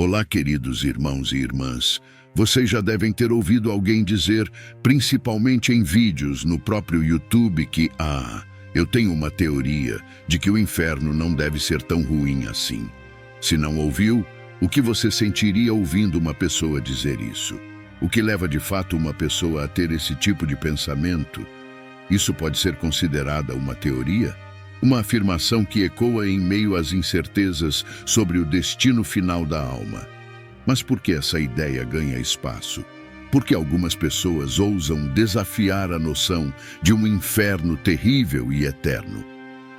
Olá, queridos irmãos e irmãs. Vocês já devem ter ouvido alguém dizer, principalmente em vídeos no próprio YouTube, que eu tenho uma teoria de que o inferno não deve ser tão ruim assim. Se não ouviu, o que você sentiria ouvindo uma pessoa dizer isso? O que leva de fato uma pessoa a ter esse tipo de pensamento? Isso pode ser considerada uma teoria? Uma afirmação que ecoa em meio às incertezas sobre o destino final da alma. Mas por que essa ideia ganha espaço? Porque algumas pessoas ousam desafiar a noção de um inferno terrível e eterno.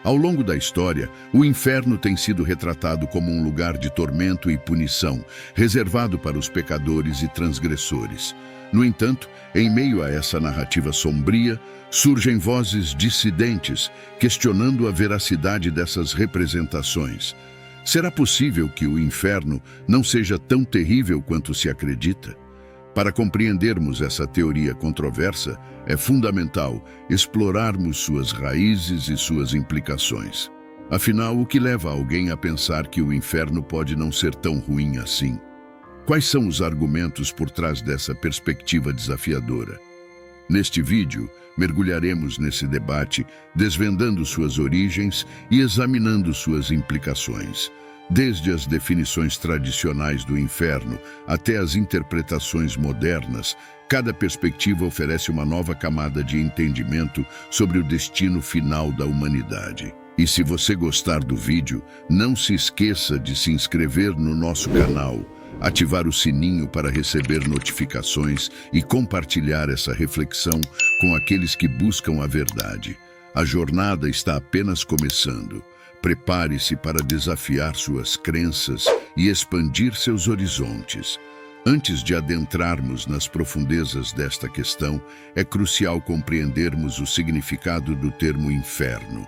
Ao longo da história, o inferno tem sido retratado como um lugar de tormento e punição, reservado para os pecadores e transgressores. No entanto, em meio a essa narrativa sombria, surgem vozes dissidentes, questionando a veracidade dessas representações. Será possível que o inferno não seja tão terrível quanto se acredita? Para compreendermos essa teoria controversa, é fundamental explorarmos suas raízes e suas implicações. Afinal, o que leva alguém a pensar que o inferno pode não ser tão ruim assim? Quais são os argumentos por trás dessa perspectiva desafiadora? Neste vídeo, mergulharemos nesse debate, desvendando suas origens e examinando suas implicações. Desde as definições tradicionais do inferno até as interpretações modernas, cada perspectiva oferece uma nova camada de entendimento sobre o destino final da humanidade. E se você gostar do vídeo, não se esqueça de se inscrever no nosso canal, ativar o sininho para receber notificações e compartilhar essa reflexão com aqueles que buscam a verdade. A jornada está apenas começando. Prepare-se para desafiar suas crenças e expandir seus horizontes. Antes de adentrarmos nas profundezas desta questão, é crucial compreendermos o significado do termo inferno.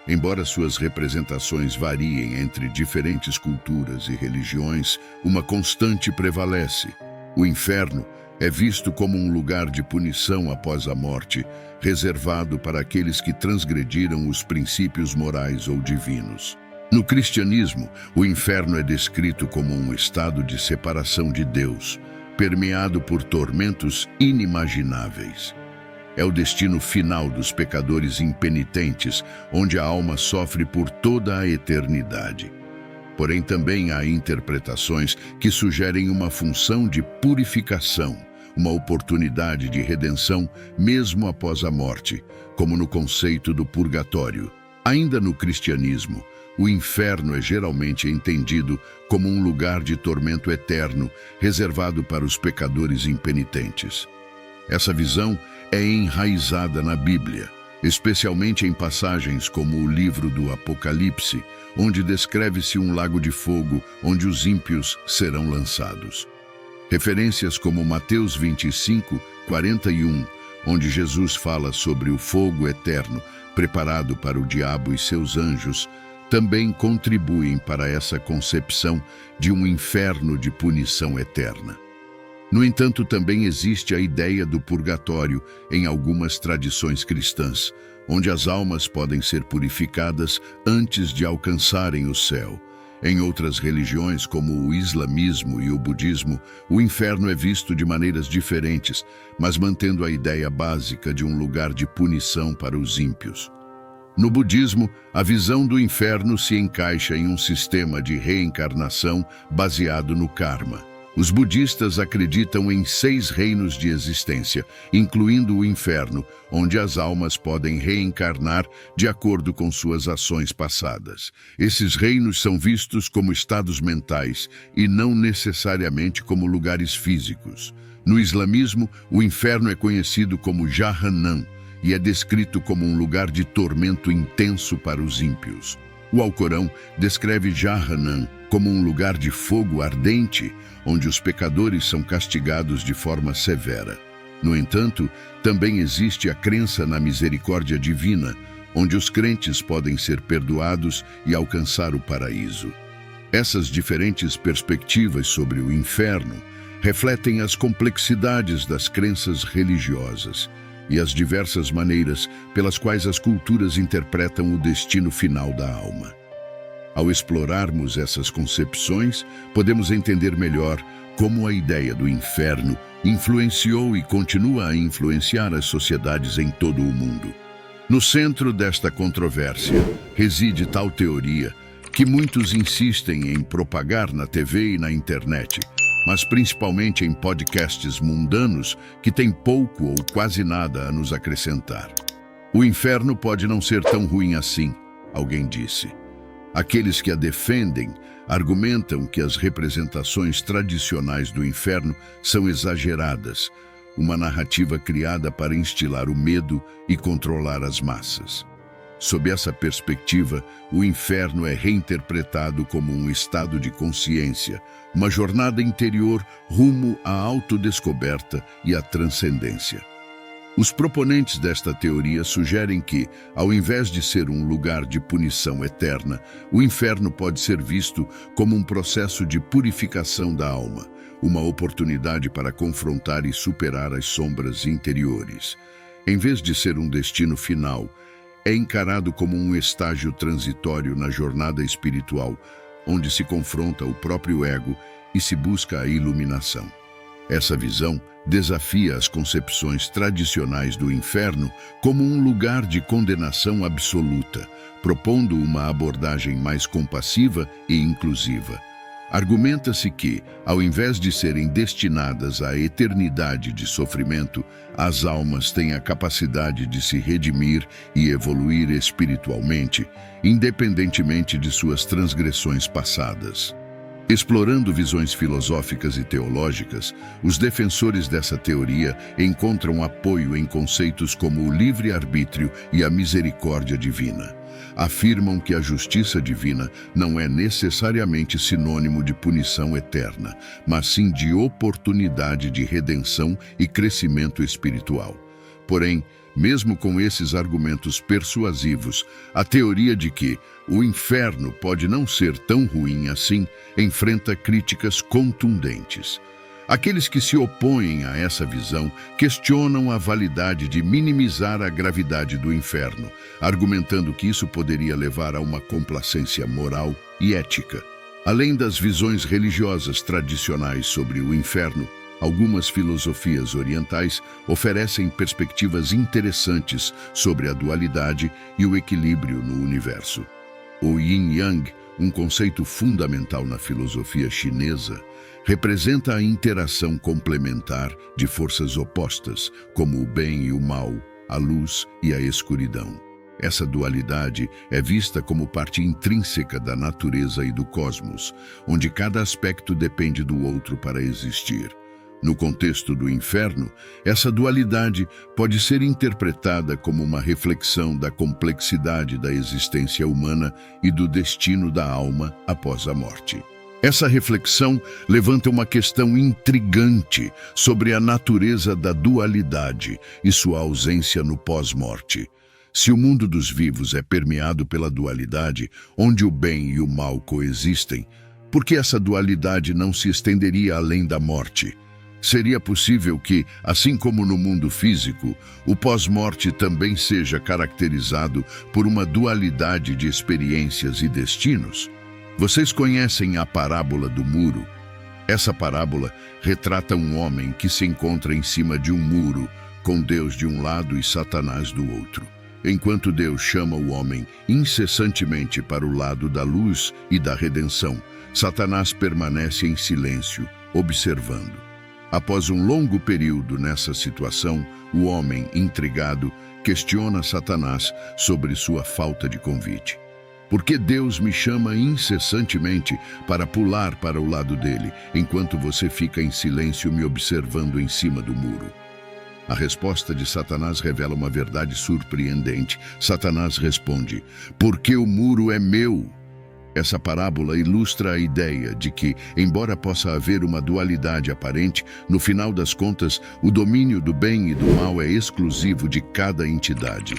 Embora suas representações variem entre diferentes culturas e religiões, uma constante prevalece. O inferno é visto como um lugar de punição após a morte, reservado para aqueles que transgrediram os princípios morais ou divinos. No cristianismo, o inferno é descrito como um estado de separação de Deus, permeado por tormentos inimagináveis. É o destino final dos pecadores impenitentes, onde a alma sofre por toda a eternidade. Porém, também há interpretações que sugerem uma função de purificação, uma oportunidade de redenção mesmo após a morte, como no conceito do purgatório. Ainda no cristianismo, o inferno é geralmente entendido como um lugar de tormento eterno, reservado para os pecadores impenitentes. Essa visão é enraizada na Bíblia, especialmente em passagens como o livro do Apocalipse, onde descreve-se um lago de fogo onde os ímpios serão lançados. Referências como Mateus 25, 41, onde Jesus fala sobre o fogo eterno preparado para o diabo e seus anjos, também contribuem para essa concepção de um inferno de punição eterna. No entanto, também existe a ideia do purgatório em algumas tradições cristãs, onde as almas podem ser purificadas antes de alcançarem o céu. Em outras religiões, como o islamismo e o budismo, o inferno é visto de maneiras diferentes, mas mantendo a ideia básica de um lugar de punição para os ímpios. No budismo, a visão do inferno se encaixa em um sistema de reencarnação baseado no karma. Os budistas acreditam em 6 reinos de existência, incluindo o inferno, onde as almas podem reencarnar de acordo com suas ações passadas. Esses reinos são vistos como estados mentais e não necessariamente como lugares físicos. No islamismo, o inferno é conhecido como Jahannam e é descrito como um lugar de tormento intenso para os ímpios. O Alcorão descreve Jahannam como um lugar de fogo ardente, onde os pecadores são castigados de forma severa. No entanto, também existe a crença na misericórdia divina, onde os crentes podem ser perdoados e alcançar o paraíso. Essas diferentes perspectivas sobre o inferno refletem as complexidades das crenças religiosas e as diversas maneiras pelas quais as culturas interpretam o destino final da alma. Ao explorarmos essas concepções, podemos entender melhor como a ideia do inferno influenciou e continua a influenciar as sociedades em todo o mundo. No centro desta controvérsia reside tal teoria que muitos insistem em propagar na TV e na internet, mas principalmente em podcasts mundanos que têm pouco ou quase nada a nos acrescentar. O inferno pode não ser tão ruim assim, alguém disse. Aqueles que a defendem argumentam que as representações tradicionais do inferno são exageradas, uma narrativa criada para instilar o medo e controlar as massas. Sob essa perspectiva, o inferno é reinterpretado como um estado de consciência, uma jornada interior rumo à autodescoberta e à transcendência. Os proponentes desta teoria sugerem que, ao invés de ser um lugar de punição eterna, o inferno pode ser visto como um processo de purificação da alma, uma oportunidade para confrontar e superar as sombras interiores. Em vez de ser um destino final, é encarado como um estágio transitório na jornada espiritual, onde se confronta o próprio ego e se busca a iluminação. Essa visão desafia as concepções tradicionais do inferno como um lugar de condenação absoluta, propondo uma abordagem mais compassiva e inclusiva. Argumenta-se que, ao invés de serem destinadas à eternidade de sofrimento, as almas têm a capacidade de se redimir e evoluir espiritualmente, independentemente de suas transgressões passadas. Explorando visões filosóficas e teológicas, os defensores dessa teoria encontram apoio em conceitos como o livre-arbítrio e a misericórdia divina. Afirmam que a justiça divina não é necessariamente sinônimo de punição eterna, mas sim de oportunidade de redenção e crescimento espiritual. Porém, mesmo com esses argumentos persuasivos, a teoria de que o inferno pode não ser tão ruim assim enfrenta críticas contundentes. Aqueles que se opõem a essa visão questionam a validade de minimizar a gravidade do inferno, argumentando que isso poderia levar a uma complacência moral e ética. Além das visões religiosas tradicionais sobre o inferno, algumas filosofias orientais oferecem perspectivas interessantes sobre a dualidade e o equilíbrio no universo. O Yin-Yang, um conceito fundamental na filosofia chinesa, representa a interação complementar de forças opostas, como o bem e o mal, a luz e a escuridão. Essa dualidade é vista como parte intrínseca da natureza e do cosmos, onde cada aspecto depende do outro para existir. No contexto do inferno, essa dualidade pode ser interpretada como uma reflexão da complexidade da existência humana e do destino da alma após a morte. Essa reflexão levanta uma questão intrigante sobre a natureza da dualidade e sua ausência no pós-morte. Se o mundo dos vivos é permeado pela dualidade, onde o bem e o mal coexistem, por que essa dualidade não se estenderia além da morte? Seria possível que, assim como no mundo físico, o pós-morte também seja caracterizado por uma dualidade de experiências e destinos? Vocês conhecem a parábola do muro? Essa parábola retrata um homem que se encontra em cima de um muro, com Deus de um lado e Satanás do outro. Enquanto Deus chama o homem incessantemente para o lado da luz e da redenção, Satanás permanece em silêncio, observando. Após um longo período nessa situação, o homem, intrigado, questiona Satanás sobre sua falta de convite. Por que Deus me chama incessantemente para pular para o lado dele, enquanto você fica em silêncio me observando em cima do muro? A resposta de Satanás revela uma verdade surpreendente. Satanás responde: porque o muro é meu. Essa parábola ilustra a ideia de que, embora possa haver uma dualidade aparente, no final das contas, o domínio do bem e do mal é exclusivo de cada entidade.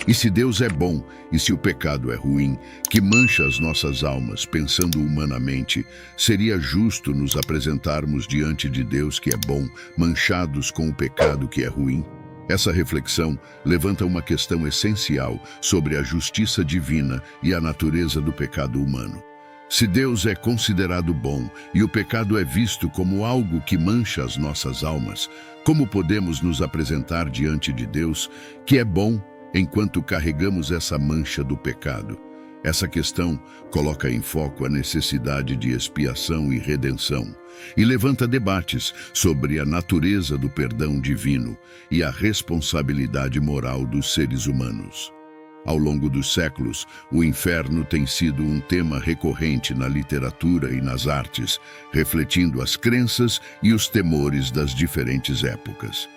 E se Deus é bom, e se o pecado é ruim, que mancha as nossas almas pensando humanamente, seria justo nos apresentarmos diante de Deus que é bom, manchados com o pecado que é ruim? Essa reflexão levanta uma questão essencial sobre a justiça divina e a natureza do pecado humano. Se Deus é considerado bom e o pecado é visto como algo que mancha as nossas almas, como podemos nos apresentar diante de Deus, que é bom, enquanto carregamos essa mancha do pecado? Essa questão coloca em foco a necessidade de expiação e redenção e levanta debates sobre a natureza do perdão divino e a responsabilidade moral dos seres humanos. Ao longo dos séculos, o inferno tem sido um tema recorrente na literatura e nas artes, refletindo as crenças e os temores das diferentes épocas.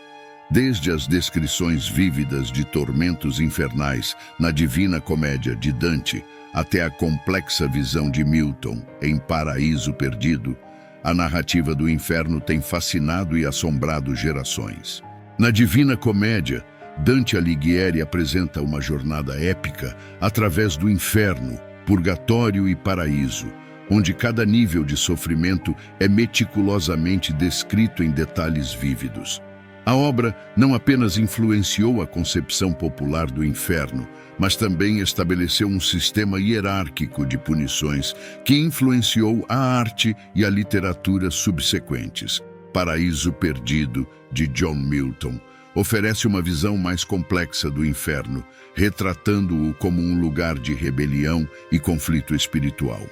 Desde as descrições vívidas de tormentos infernais na Divina Comédia de Dante, até a complexa visão de Milton em Paraíso Perdido, a narrativa do inferno tem fascinado e assombrado gerações. Na Divina Comédia, Dante Alighieri apresenta uma jornada épica através do inferno, purgatório e paraíso, onde cada nível de sofrimento é meticulosamente descrito em detalhes vívidos. A obra não apenas influenciou a concepção popular do inferno, mas também estabeleceu um sistema hierárquico de punições que influenciou a arte e a literatura subsequentes. Paraíso Perdido, de John Milton, oferece uma visão mais complexa do inferno, retratando-o como um lugar de rebelião e conflito espiritual.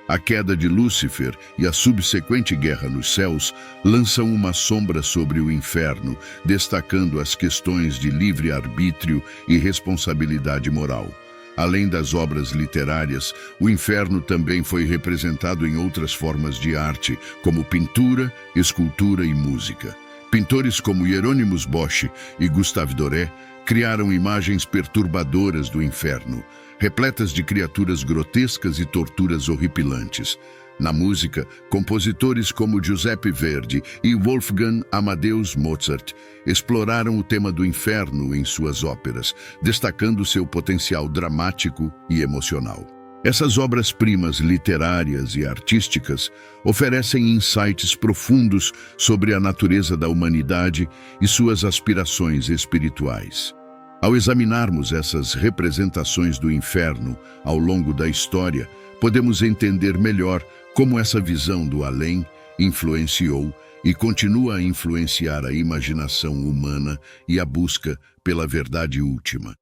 A queda de Lúcifer e a subsequente guerra nos céus lançam uma sombra sobre o inferno, destacando as questões de livre-arbítrio e responsabilidade moral. Além das obras literárias, o inferno também foi representado em outras formas de arte, como pintura, escultura e música. Pintores como Hieronymus Bosch e Gustave Doré criaram imagens perturbadoras do inferno, repletas de criaturas grotescas e torturas horripilantes. Na música, compositores como Giuseppe Verdi e Wolfgang Amadeus Mozart exploraram o tema do inferno em suas óperas, destacando seu potencial dramático e emocional. Essas obras-primas literárias e artísticas oferecem insights profundos sobre a natureza da humanidade e suas aspirações espirituais. Ao examinarmos essas representações do inferno ao longo da história, podemos entender melhor como essa visão do além influenciou e continua a influenciar a imaginação humana e a busca pela verdade última.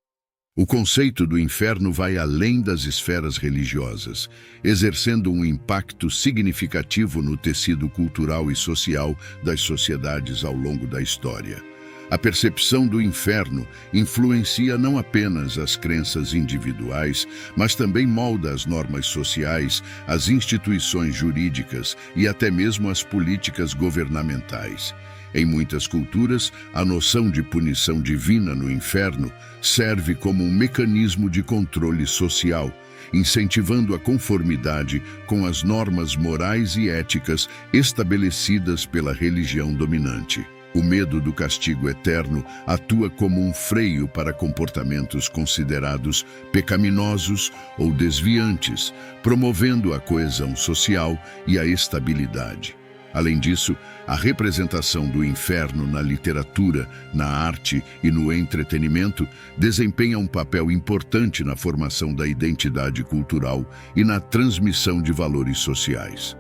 O conceito do inferno vai além das esferas religiosas, exercendo um impacto significativo no tecido cultural e social das sociedades ao longo da história. A percepção do inferno influencia não apenas as crenças individuais, mas também molda as normas sociais, as instituições jurídicas e até mesmo as políticas governamentais. Em muitas culturas, a noção de punição divina no inferno serve como um mecanismo de controle social, incentivando a conformidade com as normas morais e éticas estabelecidas pela religião dominante. O medo do castigo eterno atua como um freio para comportamentos considerados pecaminosos ou desviantes, promovendo a coesão social e a estabilidade. Além disso, a representação do inferno na literatura, na arte e no entretenimento desempenha um papel importante na formação da identidade cultural e na transmissão de valores sociais.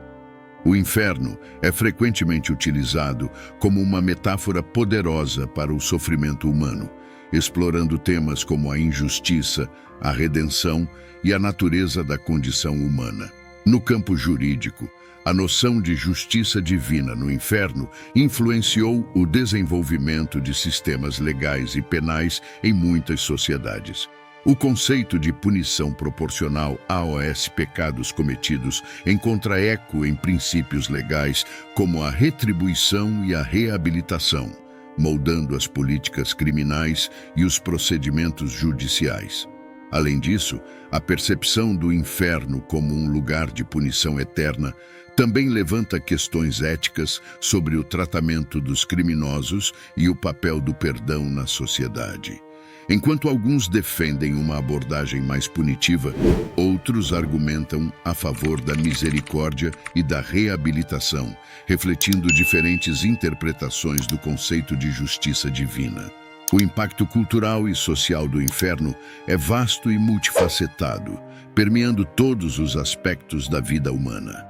O inferno é frequentemente utilizado como uma metáfora poderosa para o sofrimento humano, explorando temas como a injustiça, a redenção e a natureza da condição humana. No campo jurídico, a noção de justiça divina no inferno influenciou o desenvolvimento de sistemas legais e penais em muitas sociedades. O conceito de punição proporcional aos pecados cometidos encontra eco em princípios legais como a retribuição e a reabilitação, moldando as políticas criminais e os procedimentos judiciais. Além disso, a percepção do inferno como um lugar de punição eterna também levanta questões éticas sobre o tratamento dos criminosos e o papel do perdão na sociedade. Enquanto alguns defendem uma abordagem mais punitiva, outros argumentam a favor da misericórdia e da reabilitação, refletindo diferentes interpretações do conceito de justiça divina. O impacto cultural e social do inferno é vasto e multifacetado, permeando todos os aspectos da vida humana.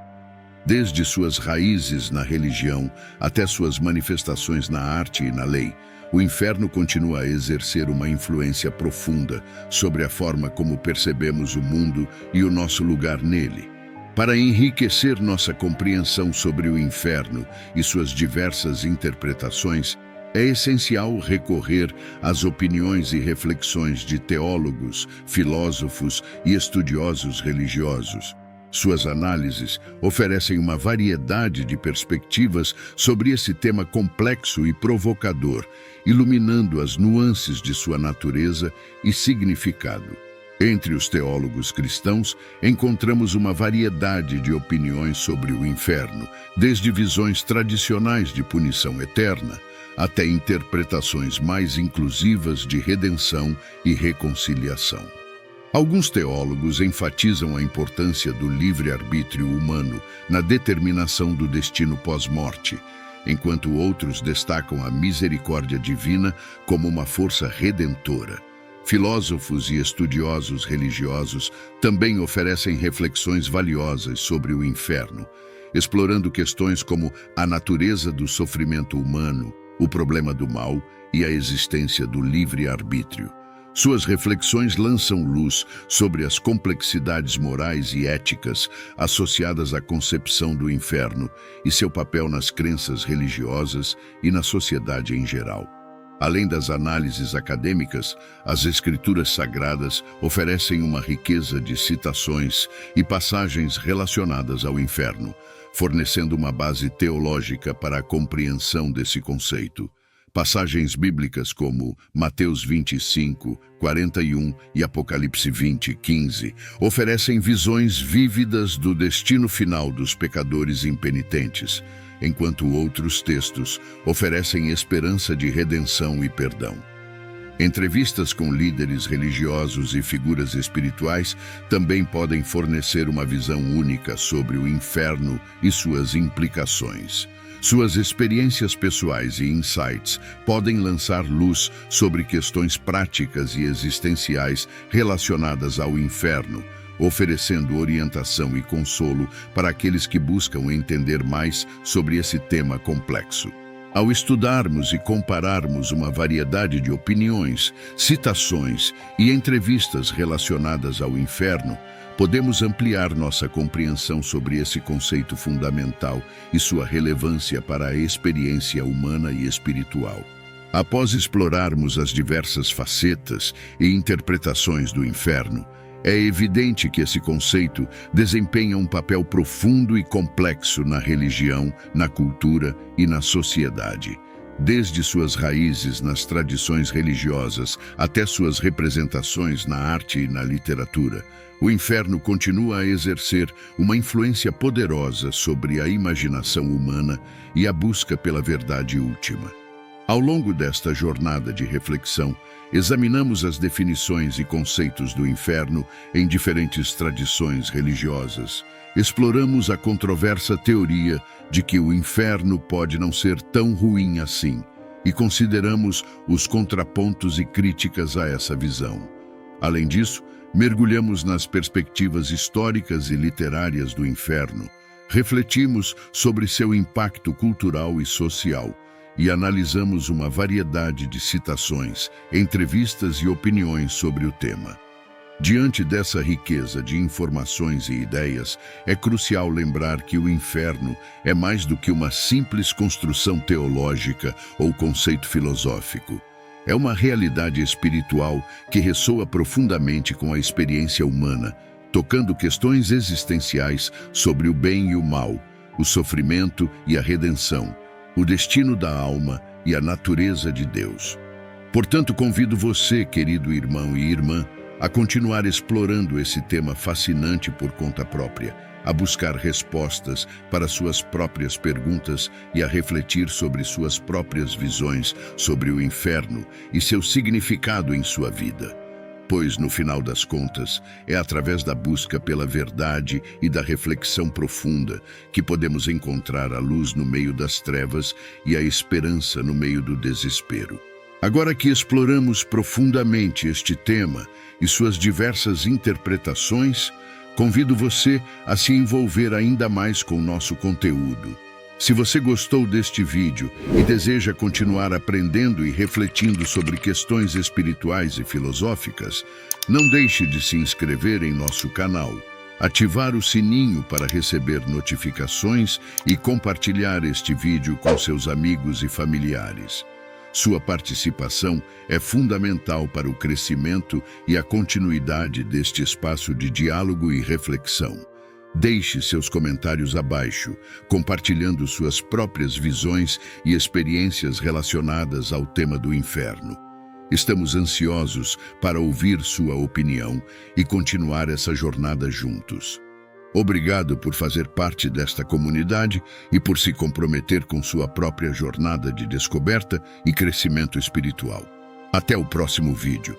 Desde suas raízes na religião até suas manifestações na arte e na lei, o inferno continua a exercer uma influência profunda sobre a forma como percebemos o mundo e o nosso lugar nele. Para enriquecer nossa compreensão sobre o inferno e suas diversas interpretações, é essencial recorrer às opiniões e reflexões de teólogos, filósofos e estudiosos religiosos. Suas análises oferecem uma variedade de perspectivas sobre esse tema complexo e provocador, iluminando as nuances de sua natureza e significado. Entre os teólogos cristãos, encontramos uma variedade de opiniões sobre o inferno, desde visões tradicionais de punição eterna, até interpretações mais inclusivas de redenção e reconciliação. Alguns teólogos enfatizam a importância do livre-arbítrio humano na determinação do destino pós-morte, enquanto outros destacam a misericórdia divina como uma força redentora. Filósofos e estudiosos religiosos também oferecem reflexões valiosas sobre o inferno, explorando questões como a natureza do sofrimento humano, o problema do mal e a existência do livre-arbítrio. Suas reflexões lançam luz sobre as complexidades morais e éticas associadas à concepção do inferno e seu papel nas crenças religiosas e na sociedade em geral. Além das análises acadêmicas, as escrituras sagradas oferecem uma riqueza de citações e passagens relacionadas ao inferno, fornecendo uma base teológica para a compreensão desse conceito. Passagens bíblicas como Mateus 25, 41 e Apocalipse 20, 15 oferecem visões vívidas do destino final dos pecadores impenitentes, enquanto outros textos oferecem esperança de redenção e perdão. Entrevistas com líderes religiosos e figuras espirituais também podem fornecer uma visão única sobre o inferno e suas implicações. Suas experiências pessoais e insights podem lançar luz sobre questões práticas e existenciais relacionadas ao inferno, oferecendo orientação e consolo para aqueles que buscam entender mais sobre esse tema complexo. Ao estudarmos e compararmos uma variedade de opiniões, citações e entrevistas relacionadas ao inferno, podemos ampliar nossa compreensão sobre esse conceito fundamental e sua relevância para a experiência humana e espiritual. Após explorarmos as diversas facetas e interpretações do inferno, é evidente que esse conceito desempenha um papel profundo e complexo na religião, na cultura e na sociedade. Desde suas raízes nas tradições religiosas até suas representações na arte e na literatura, o inferno continua a exercer uma influência poderosa sobre a imaginação humana e a busca pela verdade última. Ao longo desta jornada de reflexão, examinamos as definições e conceitos do inferno em diferentes tradições religiosas. Exploramos a controversa teoria de que o inferno pode não ser tão ruim assim, e consideramos os contrapontos e críticas a essa visão. Além disso, mergulhamos nas perspectivas históricas e literárias do inferno, refletimos sobre seu impacto cultural e social, e analisamos uma variedade de citações, entrevistas e opiniões sobre o tema. Diante dessa riqueza de informações e ideias, é crucial lembrar que o inferno é mais do que uma simples construção teológica ou conceito filosófico. É uma realidade espiritual que ressoa profundamente com a experiência humana, tocando questões existenciais sobre o bem e o mal, o sofrimento e a redenção, o destino da alma e a natureza de Deus. Portanto, convido você, querido irmão e irmã, a continuar explorando esse tema fascinante por conta própria, a buscar respostas para suas próprias perguntas e a refletir sobre suas próprias visões sobre o inferno e seu significado em sua vida. Pois, no final das contas, é através da busca pela verdade e da reflexão profunda que podemos encontrar a luz no meio das trevas e a esperança no meio do desespero. Agora que exploramos profundamente este tema e suas diversas interpretações, convido você a se envolver ainda mais com o nosso conteúdo. Se você gostou deste vídeo e deseja continuar aprendendo e refletindo sobre questões espirituais e filosóficas, não deixe de se inscrever em nosso canal, ativar o sininho para receber notificações e compartilhar este vídeo com seus amigos e familiares. Sua participação é fundamental para o crescimento e a continuidade deste espaço de diálogo e reflexão. Deixe seus comentários abaixo, compartilhando suas próprias visões e experiências relacionadas ao tema do inferno. Estamos ansiosos para ouvir sua opinião e continuar essa jornada juntos. Obrigado por fazer parte desta comunidade e por se comprometer com sua própria jornada de descoberta e crescimento espiritual. Até o próximo vídeo.